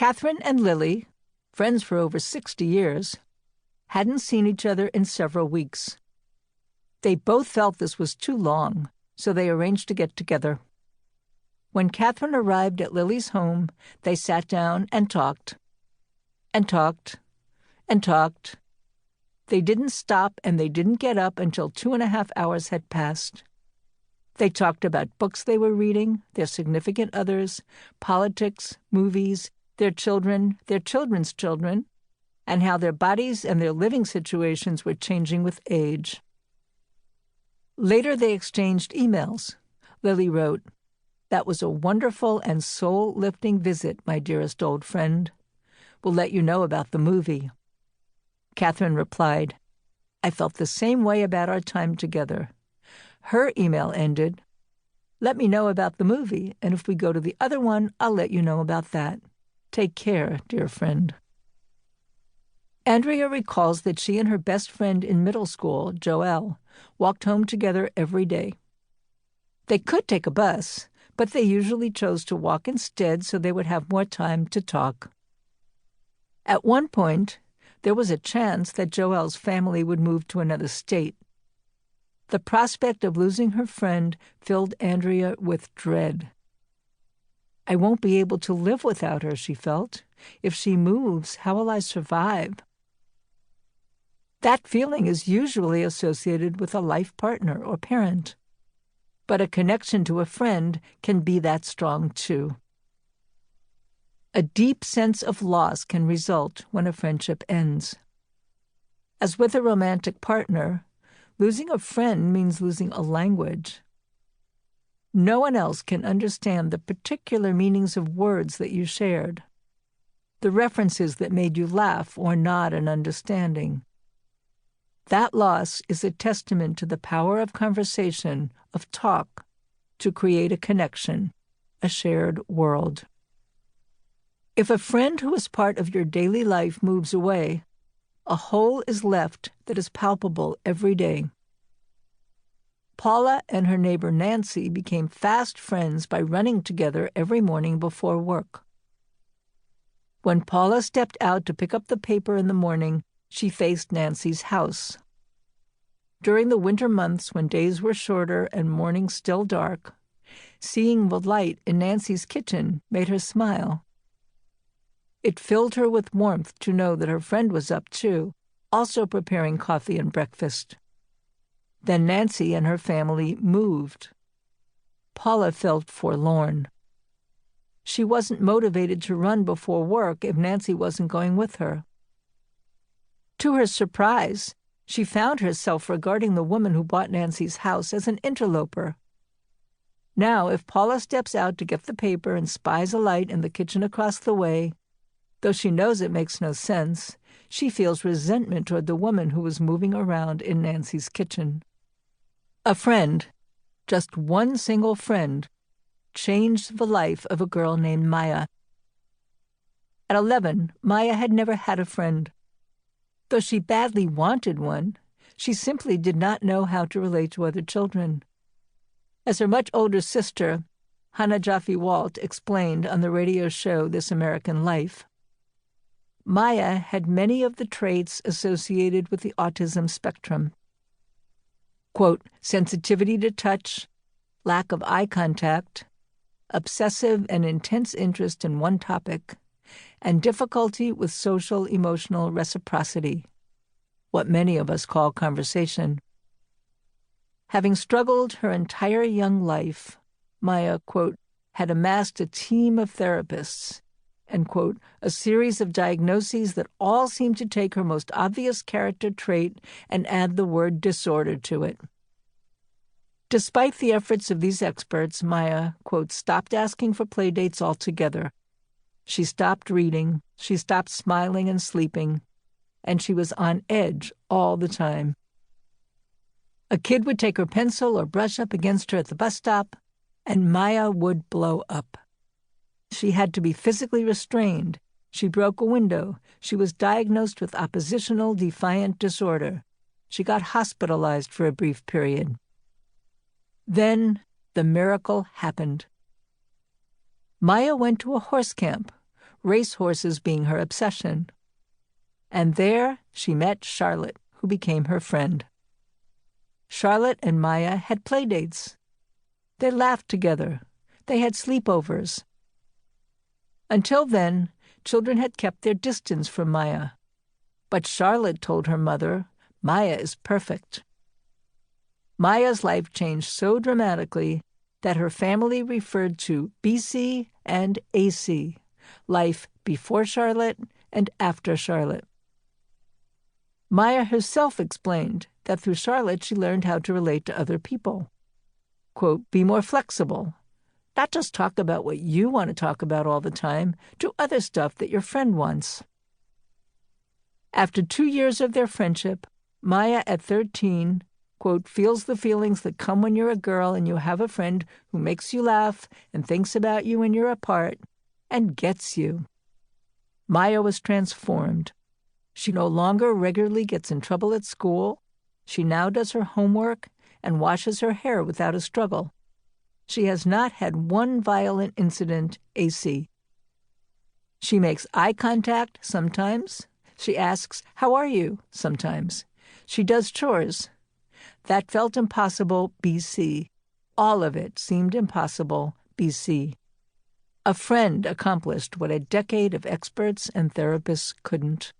Catherine and Lily, friends for over 60 years, hadn't seen each other in several weeks. They both felt this was too long, so they arranged to get together. When Catherine arrived at Lily's home, they sat down and talked. And talked. And talked. They didn't stop and they didn't get up until 2.5 hours had passed. They talked about books they were reading, their significant others, politics, movies, their children, their children's children, and how their bodies and their living situations were changing with age. Later they exchanged emails. Lily wrote, "That was a wonderful and soul-lifting visit, my dearest old friend. We'll let you know about the movie." Catherine replied, "I felt the same way about our time together." Her email ended, "Let me know about the movie, and if we go to the other one, I'll let you know about that. Take care, dear friend." Andrea recalls that she and her best friend in middle school, Joelle, walked home together every day. They could take a bus, but they usually chose to walk instead so they would have more time to talk. At one point, there was a chance that Joelle's family would move to another state. The prospect of losing her friend filled Andrea with dread. "I won't be able to live without her," she felt. "If she moves, how will I survive?" That feeling is usually associated with a life partner or parent. But a connection to a friend can be that strong too. A deep sense of loss can result when a friendship ends. As with a romantic partner, losing a friend means losing a language. No one else can understand the particular meanings of words that you shared, the references that made you laugh or nod in understanding. That loss is a testament to the power of conversation, of talk, to create a connection, a shared world. If a friend who is part of your daily life moves away, a hole is left that is palpable every day. Paula and her neighbor Nancy became fast friends by running together every morning before work. When Paula stepped out to pick up the paper in the morning, she faced Nancy's house. During the winter months when days were shorter and mornings still dark, seeing the light in Nancy's kitchen made her smile. It filled her with warmth to know that her friend was up too, also preparing coffee and breakfast. Then Nancy and her family moved. Paula felt forlorn. She wasn't motivated to run before work if Nancy wasn't going with her. To her surprise, she found herself regarding the woman who bought Nancy's house as an interloper. Now, if Paula steps out to get the paper and spies a light in the kitchen across the way, though she knows it makes no sense, she feels resentment toward the woman who was moving around in Nancy's kitchen. A friend, just one single friend, changed the life of a girl named Maya. At 11, Maya had never had a friend. Though she badly wanted one, she simply did not know how to relate to other children. As her much older sister, Hannah Jaffe Walt, explained on the radio show This American Life, Maya had many of the traits associated with the autism spectrum. Quote, sensitivity to touch, lack of eye contact, obsessive and intense interest in one topic, and difficulty with social emotional reciprocity, what many of us call conversation. Having struggled her entire young life, Maya, quote, had amassed a team of therapists, and, quote, a series of diagnoses that all seemed to take her most obvious character trait and add the word disorder to it. Despite the efforts of these experts, Maya, quote, stopped asking for playdates altogether. She stopped reading, she stopped smiling and sleeping, and she was on edge all the time. A kid would take her pencil or brush up against her at the bus stop, and Maya would blow up. She had to be physically restrained. She broke a window. She was diagnosed with oppositional defiant disorder. She got hospitalized for a brief period. Then the miracle happened. Maya went to a horse camp, racehorses being her obsession. And there she met Charlotte, who became her friend. Charlotte and Maya had playdates. They laughed together. They had sleepovers. Until then, children had kept their distance from Maya. But Charlotte told her mother, Maya is perfect. Maya's life changed so dramatically that her family referred to BC and AC, life before Charlotte and after Charlotte. Maya herself explained that through Charlotte she learned how to relate to other people. Quote, be more flexible. Not just talk about what you want to talk about all the time, do other stuff that your friend wants. After 2 years of their friendship, Maya at 13, quote, feels the feelings that come when you're a girl and you have a friend who makes you laugh and thinks about you when you're apart and gets you. Maya was transformed. She no longer regularly gets in trouble at school. She now does her homework and washes her hair without a struggle. She has not had one violent incident, AC. She makes eye contact sometimes. She asks, how are you? Sometimes. She does chores. That felt impossible, BC. All of it seemed impossible, BC. A friend accomplished what a decade of experts and therapists couldn't.